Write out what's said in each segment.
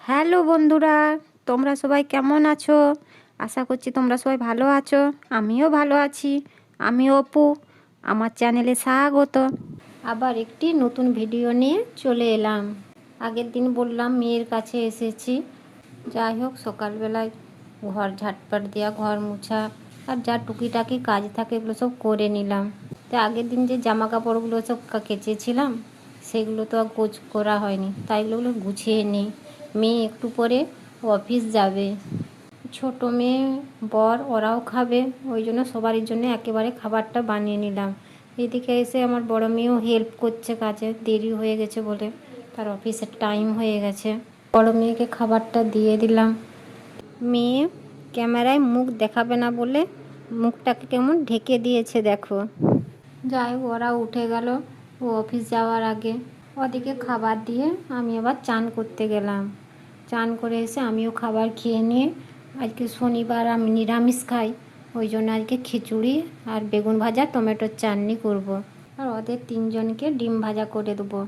Hello বন্ধুরা, তোমরা সবাই কেমন আছো? আশা করছি তোমরা সবাই ভালো আছো। আমিও ভালো আছি। আমি অপু, আমার চ্যানেলে স্বাগত। আবার একটি নতুন ভিডিও নিয়ে চলে এলাম। আগের দিন বললাম মেয়ের কাছে এসেছি। যাই হোক, সকালবেলায় ঘর ঝাটপাট দেওয়া, ঘর মোছা আর যা টুকিটাকি কাজ থাকে এগুলো সব করে নিলাম। তো আগের দিন যে জামা কাপড়গুলো সব কেচেছিলাম সেগুলো তো আর গোছ করা হয়নি, তাই এগুলো গুছিয়ে নিই। মেয়ে একটু পরে অফিস যাবে, ছোট মেয়ে বর ওরাও খাবে, ওই জন্য সবারই জন্য একেবারে খাবারটা বানিয়ে নিলাম। এদিকে এসে আমার বড় মেয়েও হেল্প করছে কাজে, দেরি হয়ে গেছে বলে, তার অফিসের টাইম হয়ে গেছে। বড় মেয়েকে খাবারটা দিয়ে দিলাম। মেয়ে ক্যামেরায় মুখ দেখাবে না বলে মুখটাকে কেমন ঢেকে দিয়েছে দেখো। যাই হোক, ওরা উঠে গেল ও অফিস যাওয়ার আগে। ওদিকে খাবার দিয়ে আমি আবার চান করতে গেলাম। চান করে এসে আমিও খাবার খেয়ে নিয়ে, আজকে শনিবার আমি নিরামিষ খাই, ওই জন্য আজকে খিচুড়ি আর বেগুন ভাজা টমেটোর চাটনি করব। আর ওদের তিনজনকে ডিম ভাজা করে দেবো।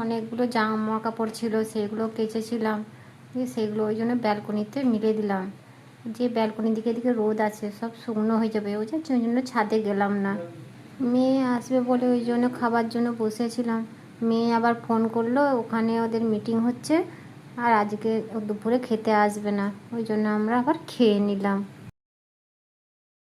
অনেকগুলো জামা কাপড় ছিল, সেগুলো কেচেছিলাম, সেগুলো ওই জন্য ব্যালকনিতে মিলে দিলাম। যে ব্যালকনির দিকে দিকে রোদ আছে, সব শুকনো হয়ে যাবে, ওই জন্য ছাদে গেলাম না। মেয়ে আসবে বলে ওই জন্য খাবার জন্য বসেছিলাম। মেয়ে আবার ফোন করলো, ওখানে ওদের মিটিং হচ্ছে আর আজকে দুপুরে খেতে আসবে না, ওই জন্য আমরা আবার খেয়ে নিলাম।